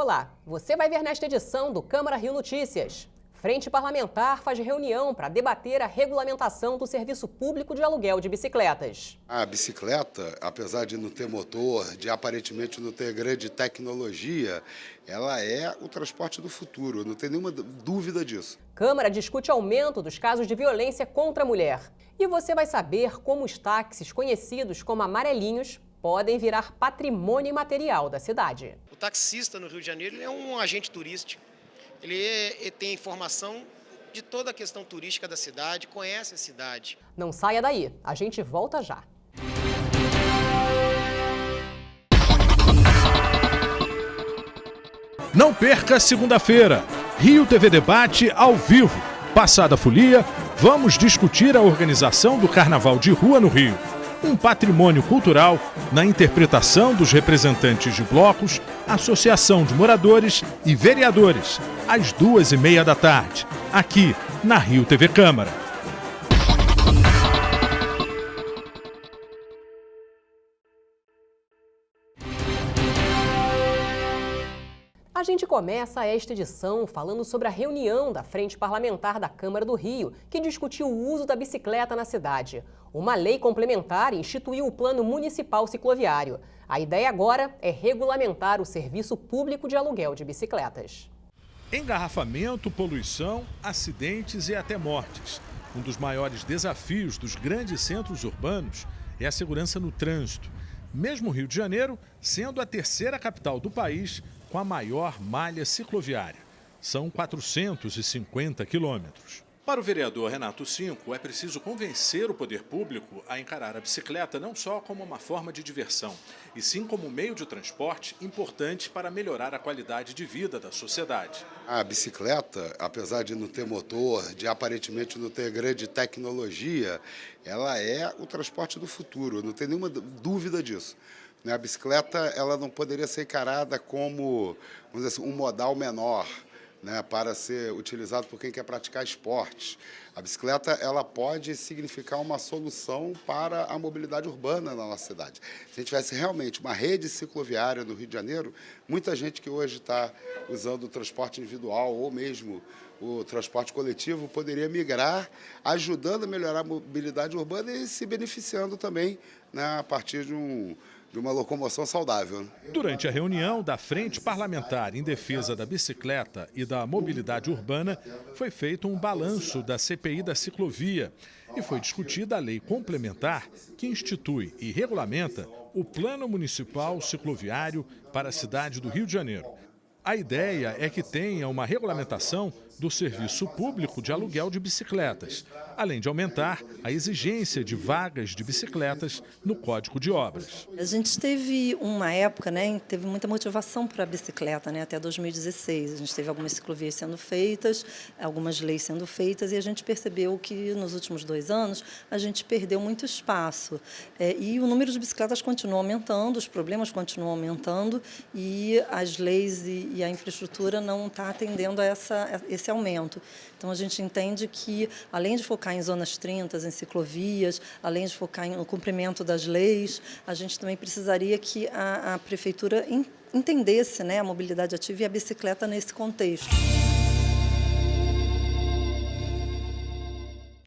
Olá, você vai ver nesta edição do Câmara Rio Notícias. Frente Parlamentar faz reunião para debater a regulamentação do serviço público de aluguel de bicicletas. A bicicleta, apesar de não ter motor, de aparentemente não ter grande tecnologia, ela é o transporte do futuro, não tem nenhuma dúvida disso. Câmara discute aumento dos casos de violência contra a mulher. E você vai saber como os táxis conhecidos como amarelinhos podem virar patrimônio imaterial da cidade. O taxista no Rio de Janeiro ele é um agente turístico. Ele tem informação de toda a questão turística da cidade, conhece a cidade. Não saia daí, a gente volta já. Não perca segunda-feira, Rio TV Debate ao vivo. Passada a folia, vamos discutir a organização do Carnaval de Rua no Rio. Um patrimônio cultural na interpretação dos representantes de blocos, associação de moradores e vereadores, às 2h30 da tarde, aqui na Rio TV Câmara. A gente começa esta edição falando sobre a reunião da Frente Parlamentar da Câmara do Rio, que discutiu o uso da bicicleta na cidade. Uma lei complementar instituiu o Plano Municipal Cicloviário. A ideia agora é regulamentar o serviço público de aluguel de bicicletas. Engarrafamento, poluição, acidentes e até mortes. Um dos maiores desafios dos grandes centros urbanos é a segurança no trânsito. Mesmo o Rio de Janeiro sendo a terceira capital do país com a maior malha cicloviária. São 450 quilômetros. Para o vereador Renato Cinco, é preciso convencer o poder público a encarar a bicicleta não só como uma forma de diversão, e sim como um meio de transporte importante para melhorar a qualidade de vida da sociedade. A bicicleta, apesar de não ter motor, de aparentemente não ter grande tecnologia, ela é o transporte do futuro, não tem nenhuma dúvida disso. A bicicleta ela não poderia ser encarada como, vamos dizer assim, um modal menor, para ser utilizado por quem quer praticar esportes. A bicicleta ela pode significar uma solução para a mobilidade urbana na nossa cidade. Se a gente tivesse realmente uma rede cicloviária no Rio de Janeiro, muita gente que hoje está usando o transporte individual ou mesmo o transporte coletivo poderia migrar, ajudando a melhorar a mobilidade urbana e se beneficiando também, a partir de uma locomoção saudável. Durante a reunião da Frente Parlamentar em Defesa da Bicicleta e da Mobilidade Urbana, foi feito um balanço da CPI da ciclovia e foi discutida a lei complementar que institui e regulamenta o Plano Municipal Cicloviário para a cidade do Rio de Janeiro. A ideia é que tenha uma regulamentação do serviço público de aluguel de bicicletas, além de aumentar a exigência de vagas de bicicletas no Código de Obras. A gente teve uma época, teve muita motivação para a bicicleta, até 2016. A gente teve algumas ciclovias sendo feitas, algumas leis sendo feitas, e a gente percebeu que nos últimos 2 anos a gente perdeu muito espaço. E o número de bicicletas continua aumentando, os problemas continuam aumentando, e as leis e a infraestrutura não está atendendo a esse aumento. Então, a gente entende que, além de focar em zonas 30, em ciclovias, além de focar no cumprimento das leis, a gente também precisaria que a prefeitura entendesse a mobilidade ativa e a bicicleta nesse contexto.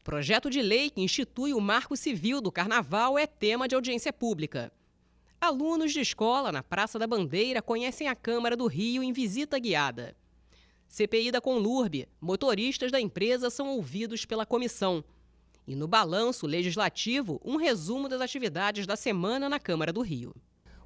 Projeto de lei que institui o Marco Civil do Carnaval é tema de audiência pública. Alunos de escola na Praça da Bandeira conhecem a Câmara do Rio em visita guiada. CPI da Conlurb, motoristas da empresa são ouvidos pela comissão. E no balanço legislativo, um resumo das atividades da semana na Câmara do Rio.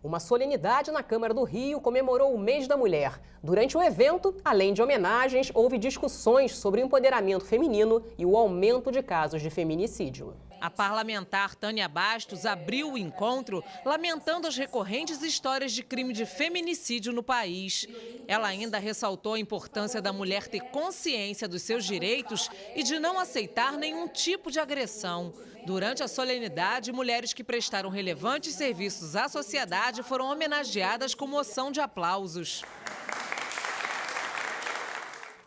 Uma solenidade na Câmara do Rio comemorou o Mês da Mulher. Durante o evento, além de homenagens, houve discussões sobre o empoderamento feminino e o aumento de casos de feminicídio. A parlamentar Tânia Bastos abriu o encontro lamentando as recorrentes histórias de crime de feminicídio no país. Ela ainda ressaltou a importância da mulher ter consciência dos seus direitos e de não aceitar nenhum tipo de agressão. Durante a solenidade, mulheres que prestaram relevantes serviços à sociedade foram homenageadas com moção de aplausos.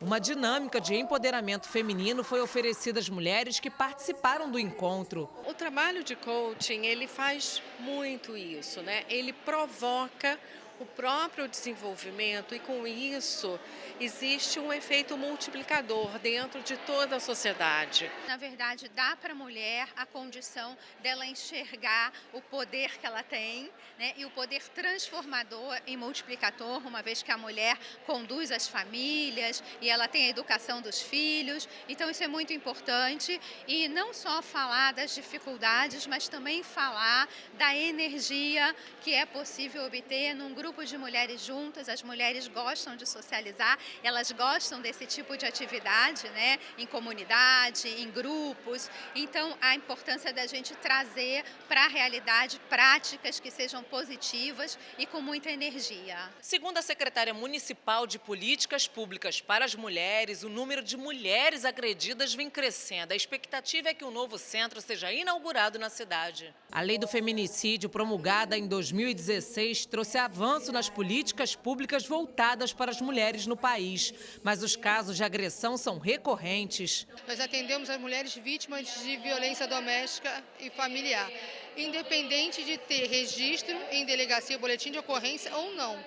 Uma dinâmica de empoderamento feminino foi oferecida às mulheres que participaram do encontro. O trabalho de coaching, ele faz muito isso, né? Ele provoca o próprio desenvolvimento, e com isso existe um efeito multiplicador dentro de toda a sociedade. Na verdade, dá para a mulher a condição dela enxergar o poder que ela tem, né, e o poder transformador e multiplicador, uma vez que a mulher conduz as famílias e ela tem a educação dos filhos. Então isso é muito importante, e não só falar das dificuldades, mas também falar da energia que é possível obter num grupo de mulheres juntas. As mulheres gostam de socializar, elas gostam desse tipo de atividade, né, em comunidade, em grupos. Então a importância da gente trazer para a realidade práticas que sejam positivas e com muita energia. Segundo a secretária municipal de Políticas Públicas para as Mulheres, o número de mulheres agredidas vem crescendo. A expectativa é que o novo centro seja inaugurado na cidade. A lei do feminicídio, promulgada em 2016, trouxe avanço nas políticas públicas voltadas para as mulheres no país. Mas os casos de agressão são recorrentes. Nós atendemos as mulheres vítimas de violência doméstica e familiar, independente de ter registro em delegacia, boletim de ocorrência ou não.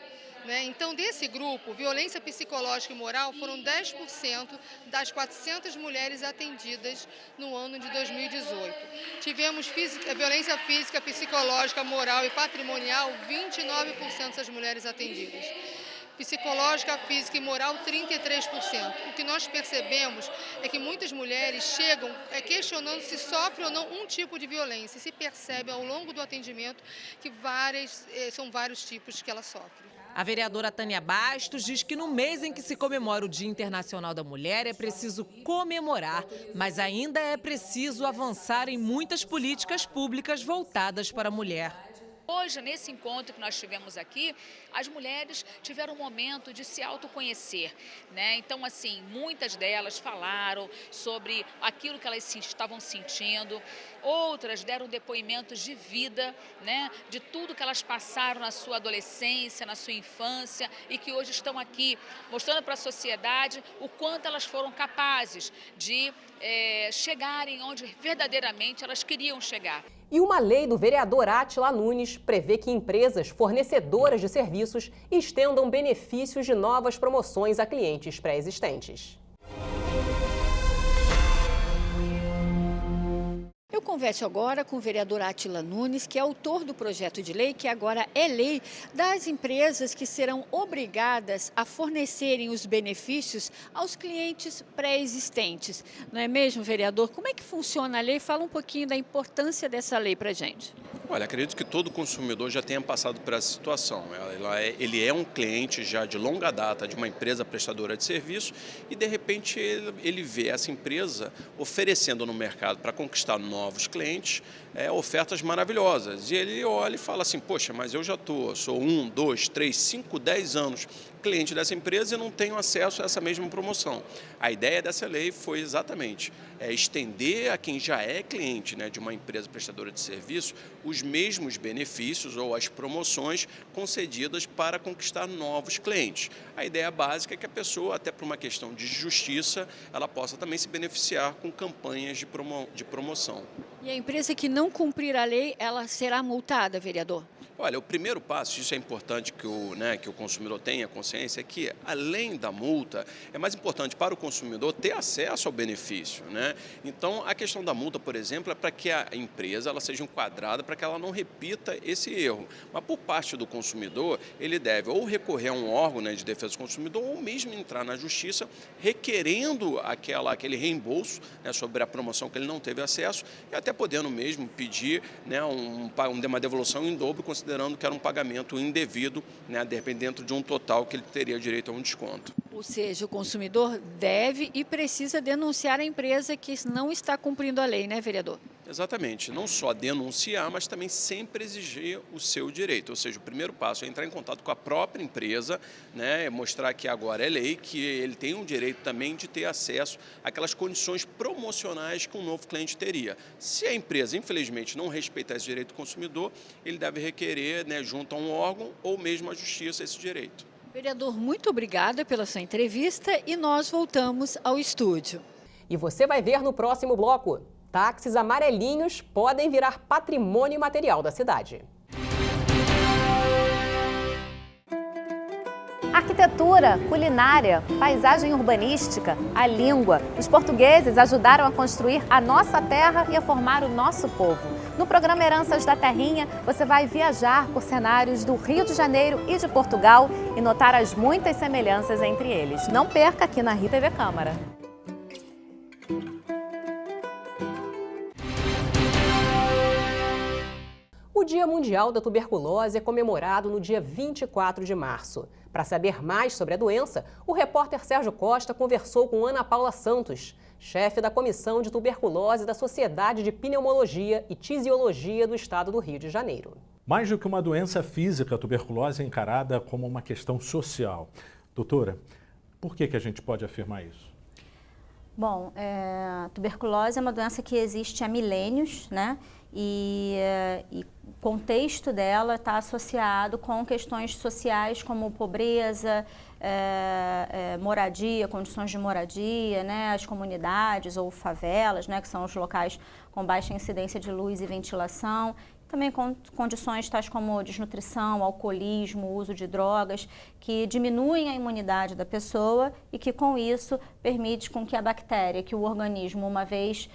Então, desse grupo, violência psicológica e moral foram 10% das 400 mulheres atendidas no ano de 2018. Tivemos violência física, psicológica, moral e patrimonial, 29% das mulheres atendidas. Psicológica, física e moral, 33%. O que nós percebemos é que muitas mulheres chegam questionando se sofrem ou não um tipo de violência. E se percebe ao longo do atendimento que são vários tipos que ela sofre. A vereadora Tânia Bastos diz que no mês em que se comemora o Dia Internacional da Mulher é preciso comemorar, mas ainda é preciso avançar em muitas políticas públicas voltadas para a mulher. Hoje, nesse encontro que nós tivemos aqui, as mulheres tiveram um momento de se autoconhecer, né? Então, assim, muitas delas falaram sobre aquilo que elas estavam sentindo, outras deram depoimentos de vida, né? De tudo que elas passaram na sua adolescência, na sua infância, e que hoje estão aqui mostrando para a sociedade o quanto elas foram capazes de chegarem onde verdadeiramente elas queriam chegar. E uma lei do vereador Átila Nunes prevê que empresas fornecedoras de serviços estendam benefícios de novas promoções a clientes pré-existentes. Eu converso agora com o vereador Átila Nunes, que é autor do projeto de lei, que agora é lei, das empresas que serão obrigadas a fornecerem os benefícios aos clientes pré-existentes. Não é mesmo, vereador? Como é que funciona a lei? Fala um pouquinho da importância dessa lei para a gente. Olha, acredito que todo consumidor já tenha passado por essa situação. Ele é um cliente já de longa data de uma empresa prestadora de serviço e, de repente, ele vê essa empresa oferecendo no mercado para conquistar novos clientes ofertas maravilhosas. E ele olha e fala assim, poxa, mas eu já sou 1, 2, 3, 5, 10 anos cliente dessa empresa e não tenho acesso a essa mesma promoção. A ideia dessa lei foi exatamente estender a quem já é cliente, né, de uma empresa prestadora de serviço os mesmos benefícios ou as promoções concedidas para conquistar novos clientes. A ideia básica é que a pessoa, até por uma questão de justiça, ela possa também se beneficiar com campanhas de promoção. E a empresa que não cumprir a lei, ela será multada, vereador? Olha, o primeiro passo, isso é importante que o consumidor tenha consciência, é que, além da multa, é mais importante para o consumidor ter acesso ao benefício, né? Então, a questão da multa, por exemplo, é para que a empresa ela seja enquadrada para que ela não repita esse erro. Mas, por parte do consumidor, ele deve ou recorrer a um órgão, né, de defesa do consumidor ou mesmo entrar na justiça requerendo aquele reembolso, né, sobre a promoção que ele não teve acesso e até podendo mesmo pedir, né, uma devolução em dobro, considerando que era um pagamento indevido, né, de repente dentro de um total que ele teria direito a um desconto. Ou seja, o consumidor deve e precisa denunciar a empresa que não está cumprindo a lei, né, vereador? Exatamente, não só denunciar, mas também sempre exigir o seu direito. Ou seja, o primeiro passo é entrar em contato com a própria empresa, né, mostrar que agora é lei, que ele tem um direito também de ter acesso àquelas condições promocionais que um novo cliente teria. Se a empresa, infelizmente, não respeitar esse direito do consumidor, ele deve requerer, né, junto a um órgão ou mesmo à justiça esse direito. Vereador, muito obrigada pela sua entrevista e nós voltamos ao estúdio. E você vai ver no próximo bloco. Táxis amarelinhos podem virar patrimônio material da cidade. Arquitetura, culinária, paisagem urbanística, a língua. Os portugueses ajudaram a construir a nossa terra e a formar o nosso povo. No programa Heranças da Terrinha, você vai viajar por cenários do Rio de Janeiro e de Portugal e notar as muitas semelhanças entre eles. Não perca aqui na RITV Câmara. O Dia Mundial da Tuberculose é comemorado no dia 24 de março. Para saber mais sobre a doença, o repórter Sérgio Costa conversou com Ana Paula Santos, chefe da Comissão de Tuberculose da Sociedade de Pneumologia e Tisiologia do Estado do Rio de Janeiro. Mais do que uma doença física, a tuberculose é encarada como uma questão social. Doutora, por que a gente pode afirmar isso? Bom, a tuberculose é uma doença que existe há milênios, né? E o contexto dela está associado com questões sociais como pobreza, moradia, condições de moradia, né? As comunidades ou favelas, né? Que são os locais com baixa incidência de luz e ventilação. Também com condições tais como desnutrição, alcoolismo, uso de drogas, que diminuem a imunidade da pessoa e que com isso permite com que a bactéria que o organismo uma vez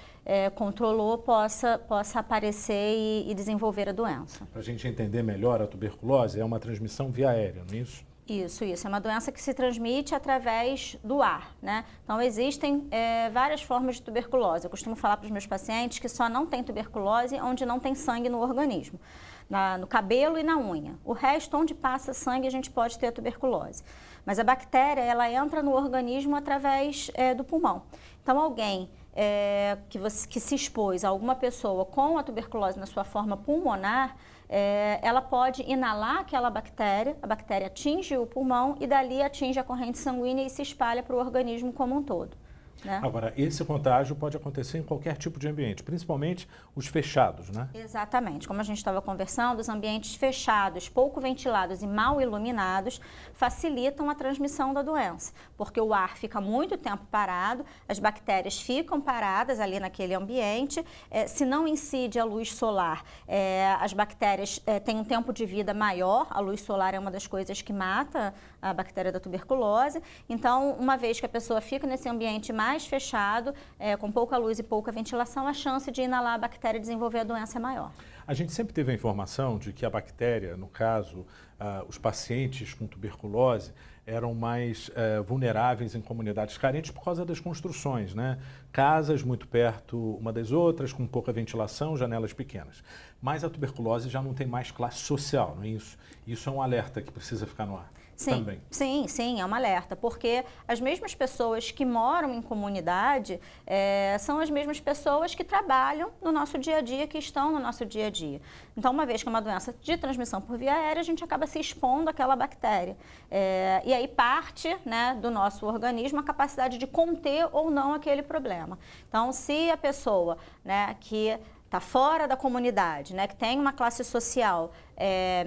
controlou possa aparecer e desenvolver a doença. Para a gente entender melhor, a tuberculose é uma transmissão via aérea, não é isso? Isso. É uma doença que se transmite através do ar, né? Então, existem várias formas de tuberculose. Eu costumo falar para os meus pacientes que só não tem tuberculose onde não tem sangue no organismo, no cabelo e na unha. O resto, onde passa sangue, a gente pode ter a tuberculose. Mas a bactéria, ela entra no organismo através do pulmão. Então, alguém que se expôs a alguma pessoa com a tuberculose na sua forma pulmonar, ela pode inalar aquela bactéria, a bactéria atinge o pulmão e dali atinge a corrente sanguínea e se espalha para o organismo como um todo. Né? Agora, esse contágio pode acontecer em qualquer tipo de ambiente, principalmente os fechados, né? Exatamente. Como a gente estava conversando, os ambientes fechados, pouco ventilados e mal iluminados facilitam a transmissão da doença, porque o ar fica muito tempo parado, as bactérias ficam paradas ali naquele ambiente, se não incide a luz solar, as bactérias têm um tempo de vida maior, a luz solar é uma das coisas que mata a bactéria da tuberculose, então, uma vez que a pessoa fica nesse ambiente mais fechado, com pouca luz e pouca ventilação, a chance de inalar a bactéria e desenvolver a doença é maior. A gente sempre teve a informação de que a bactéria, no caso, os pacientes com tuberculose, eram mais vulneráveis em comunidades carentes por causa das construções, né? Casas muito perto uma das outras, com pouca ventilação, janelas pequenas. Mas a tuberculose já não tem mais classe social, não é isso? Isso é um alerta que precisa ficar no ar. Também. Sim, é um alerta, porque as mesmas pessoas que moram em comunidade são as mesmas pessoas que trabalham no nosso dia a dia, que estão no nosso dia a dia. Então, uma vez que é uma doença de transmissão por via aérea, a gente acaba se expondo àquela bactéria. E aí parte, né, do nosso organismo a capacidade de conter ou não aquele problema. Então, se a pessoa, né, que está fora da comunidade, né, que tem uma classe social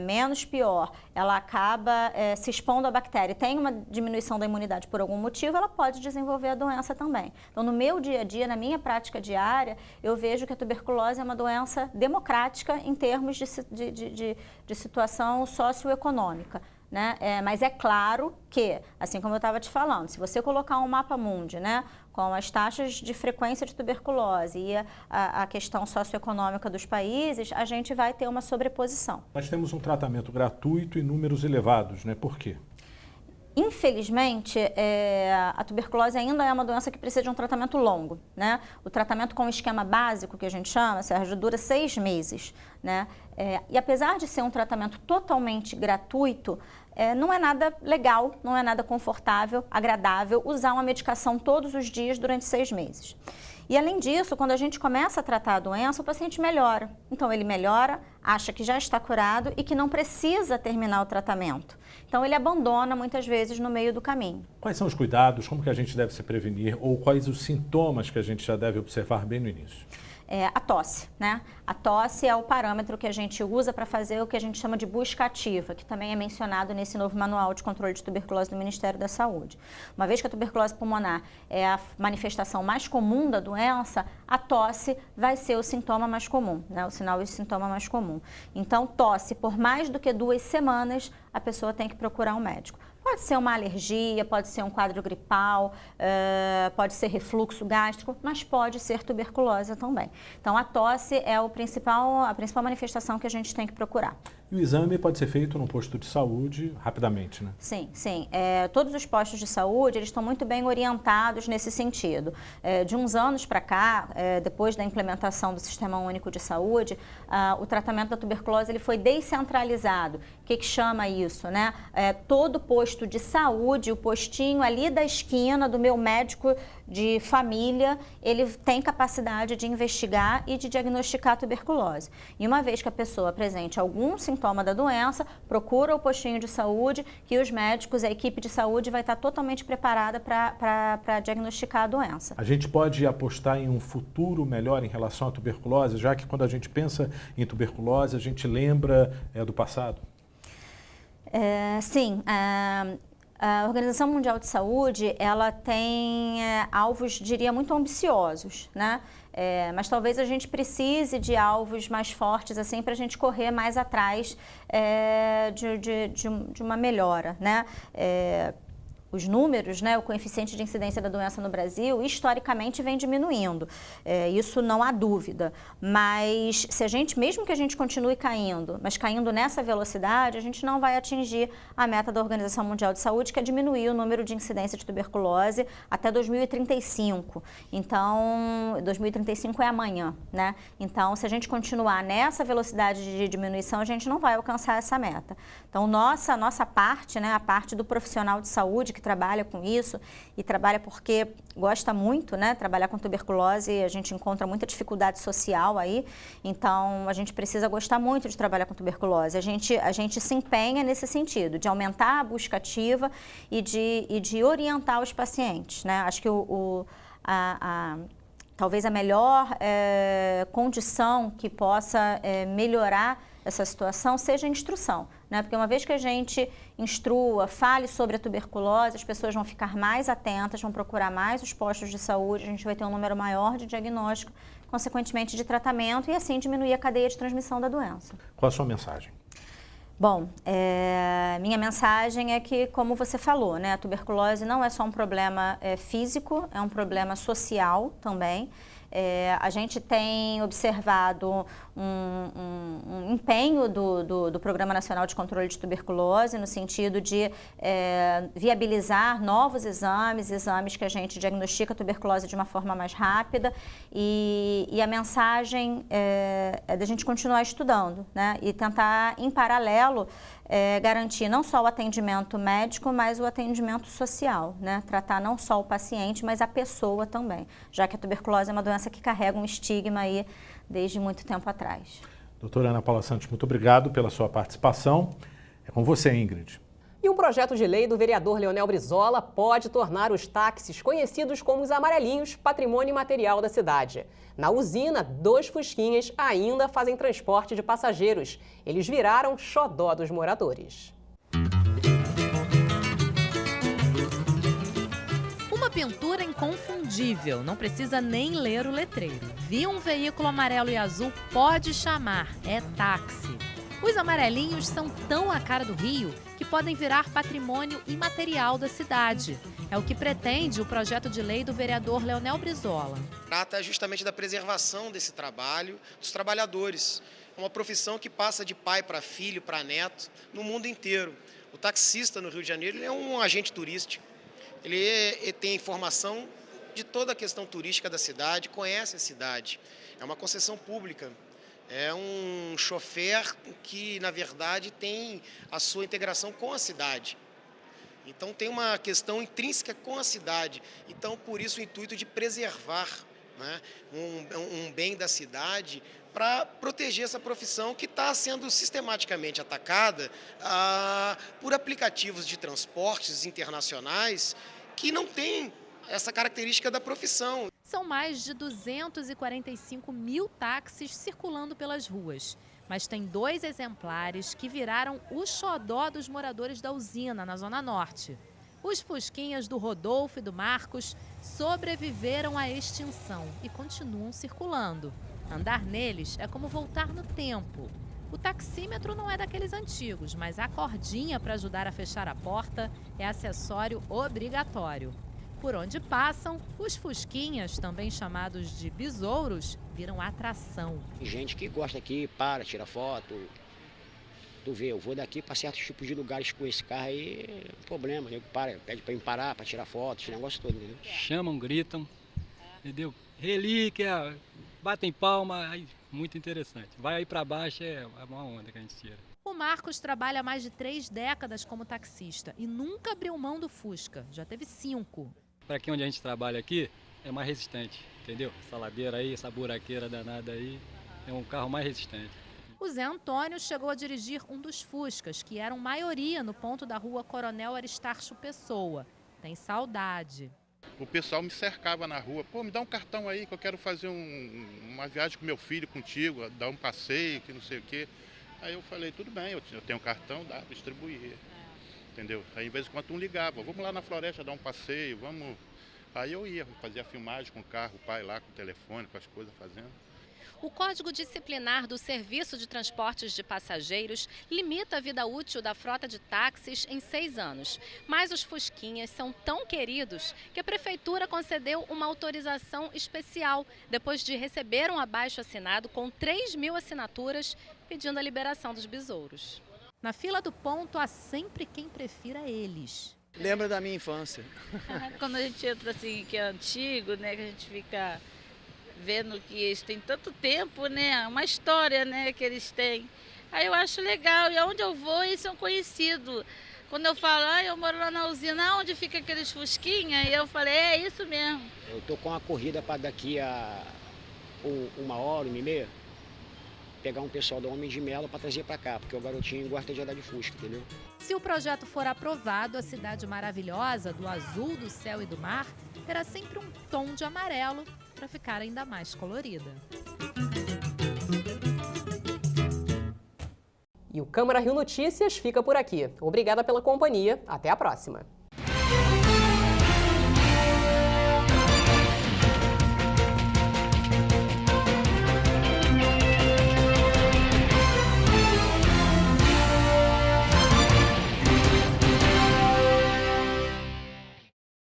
menos pior, ela acaba se expondo à bactéria e tem uma diminuição da imunidade por algum motivo, ela pode desenvolver a doença também. Então, no meu dia a dia, na minha prática diária, eu vejo que a tuberculose é uma doença democrática em termos de situação socioeconômica. Né? Mas é claro que, assim como eu estava te falando, se você colocar um mapa mundi, né, com as taxas de frequência de tuberculose e a questão socioeconômica dos países, a gente vai ter uma sobreposição. Nós temos um tratamento gratuito e números elevados, né? Por quê? Infelizmente, a tuberculose ainda é uma doença que precisa de um tratamento longo, né? O tratamento com o esquema básico, que a gente chama, Sérgio, dura 6 meses, né? E apesar de ser um tratamento totalmente gratuito, não é nada legal, não é nada confortável, agradável usar uma medicação todos os dias durante 6 meses. E além disso, quando a gente começa a tratar a doença, o paciente melhora. Então ele melhora, acha que já está curado e que não precisa terminar o tratamento. Então ele abandona muitas vezes no meio do caminho. Quais são os cuidados, como que a gente deve se prevenir ou quais os sintomas que a gente já deve observar bem no início? A tosse, né? A tosse é o parâmetro que a gente usa para fazer o que a gente chama de busca ativa, que também é mencionado nesse novo manual de controle de tuberculose do Ministério da Saúde. Uma vez que a tuberculose pulmonar é a manifestação mais comum da doença, a tosse vai ser o sintoma mais comum, né? O sinal e o sintoma mais comum. Então, tosse por mais do que 2 semanas, a pessoa tem que procurar um médico. Pode ser uma alergia, pode ser um quadro gripal, pode ser refluxo gástrico, mas pode ser tuberculose também. Então, a tosse é a principal manifestação que a gente tem que procurar. E o exame pode ser feito no posto de saúde rapidamente, né? Sim, sim. Todos os postos de saúde, eles estão muito bem orientados nesse sentido. De uns anos para cá, depois da implementação do Sistema Único de Saúde, o tratamento da tuberculose ele foi descentralizado. O que chama isso, né? Todo posto de saúde, o postinho ali da esquina do meu médico de família, ele tem capacidade de investigar e de diagnosticar a tuberculose. E uma vez que a pessoa apresente algum sintoma da doença, procura o postinho de saúde, que os médicos, a equipe de saúde vai estar totalmente preparada para diagnosticar a doença. A gente pode apostar em um futuro melhor em relação à tuberculose, já que quando a gente pensa em tuberculose, a gente lembra do passado? Sim. A Organização Mundial de Saúde, ela tem alvos, diria, muito ambiciosos, né? Mas talvez a gente precise de alvos mais fortes, assim, para a gente correr mais atrás de uma melhora, né? Os números, né, o coeficiente de incidência da doença no Brasil, historicamente vem diminuindo, isso não há dúvida, mas se a gente, mesmo que a gente continue caindo, mas caindo nessa velocidade, a gente não vai atingir a meta da Organização Mundial de Saúde, que é diminuir o número de incidência de tuberculose até 2035, então 2035 é amanhã, né? Então, se a gente continuar nessa velocidade de diminuição, a gente não vai alcançar essa meta. Então, nossa parte, né, a parte do profissional de saúde que trabalha com isso e trabalha porque gosta muito, né, trabalhar com tuberculose, a gente encontra muita dificuldade social aí, então a gente precisa gostar muito de trabalhar com tuberculose. A gente se empenha nesse sentido, de aumentar a busca ativa e de orientar os pacientes, né? Acho que talvez a melhor condição que possa melhorar essa situação seja a instrução, né? Porque uma vez que a gente instrua, fale sobre a tuberculose, as pessoas vão ficar mais atentas, vão procurar mais os postos de saúde, a gente vai ter um número maior de diagnóstico, consequentemente de tratamento e assim diminuir a cadeia de transmissão da doença. Qual a sua mensagem? Bom, minha mensagem é que, como você falou, né, a tuberculose não é só um problema físico, é um problema social também. A gente tem observado um empenho do Programa Nacional de Controle de Tuberculose no sentido de viabilizar novos exames que a gente diagnostica a tuberculose de uma forma mais rápida e a mensagem é da gente continuar estudando, né, e tentar, em paralelo, garantir não só o atendimento médico, mas o atendimento social, né? Tratar não só o paciente, mas a pessoa também, já que a tuberculose é uma doença que carrega um estigma aí desde muito tempo atrás. Doutora Ana Paula Santos, muito obrigado pela sua participação. É com você, Ingrid. E um projeto de lei do vereador Leonel Brizola pode tornar os táxis conhecidos como os amarelinhos patrimônio imaterial da cidade. Na usina, 2 fusquinhas ainda fazem transporte de passageiros. Eles viraram xodó dos moradores. Uma pintura inconfundível, não precisa nem ler o letreiro. Viu um veículo amarelo e azul, pode chamar, é táxi. Os amarelinhos são tão a cara do Rio que podem virar patrimônio imaterial da cidade. É o que pretende o projeto de lei do vereador Leonel Brizola. Trata justamente da preservação desse trabalho dos trabalhadores. É uma profissão que passa de pai para filho, para neto, no mundo inteiro. O taxista no Rio de Janeiro ele é um agente turístico. Ele tem informação de toda a questão turística da cidade, conhece a cidade. É uma concessão pública. É um chofer que, na verdade, tem a sua integração com a cidade. Então, tem uma questão intrínseca com a cidade. Então, por isso, o intuito de preservar, né, um bem da cidade para proteger essa profissão que está sendo sistematicamente atacada por aplicativos de transportes internacionais que não têm essa característica da profissão. São mais de 245 mil táxis circulando pelas ruas. Mas tem 2 exemplares que viraram o xodó dos moradores da usina, na Zona Norte. Os fusquinhas do Rodolfo e do Marcos sobreviveram à extinção e continuam circulando. Andar neles é como voltar no tempo. O taxímetro não é daqueles antigos, mas a cordinha para ajudar a fechar a porta é acessório obrigatório. Por onde passam, os fusquinhas, também chamados de besouros, viram atração. Gente que gosta aqui, tira foto. Tu vê, eu vou daqui para certos tipos de lugares com esse carro aí, problema. Eu pede para mim parar, para tirar foto, esse negócio todo, entendeu? Chamam, gritam, entendeu? Relíquia, batem palma, aí, muito interessante. Vai aí para baixo, é uma onda que a gente tira. O Marcos trabalha há mais de 3 décadas como taxista e nunca abriu mão do Fusca, já teve 5. Para aqui onde a gente trabalha aqui, é mais resistente, entendeu? Essa ladeira aí, essa buraqueira danada aí, é um carro mais resistente. O Zé Antônio chegou a dirigir um dos Fuscas, que eram maioria no ponto da rua Coronel Aristarcho Pessoa. Tem saudade. O pessoal me cercava na rua. Pô, me dá um cartão aí que eu quero fazer uma viagem com meu filho contigo, dar um passeio, que não sei o quê. Aí eu falei, tudo bem, eu tenho um cartão, dá, distribuir. Entendeu? Aí, de vez em quando, um ligava, vamos lá na floresta dar um passeio, vamos... Aí eu ia, fazia filmagem com o carro, o pai lá com o telefone, com as coisas fazendo. O Código Disciplinar do Serviço de Transportes de Passageiros limita a vida útil da frota de táxis em 6 anos. Mas os fusquinhas são tão queridos que a Prefeitura concedeu uma autorização especial depois de receber um abaixo-assinado com 3.000 assinaturas pedindo a liberação dos besouros. Na fila do ponto há sempre quem prefira eles. Lembra da minha infância. Quando a gente entra assim, que é antigo, né, que a gente fica vendo que eles têm tanto tempo, né, uma história, né, que eles têm. Aí eu acho legal, e aonde eu vou eles são conhecidos. Quando eu falo, eu moro lá na usina, onde fica aqueles fusquinha, e eu falei, é isso mesmo. Eu tô com uma corrida para daqui a 1h30, pegar um pessoal do Homem de Melo para trazer para cá, porque o garotinho gosta de andar de Fusca, entendeu? Se o projeto for aprovado, a cidade maravilhosa do azul do céu e do mar terá sempre um tom de amarelo para ficar ainda mais colorida. E o Câmara Rio Notícias fica por aqui. Obrigada pela companhia. Até a próxima.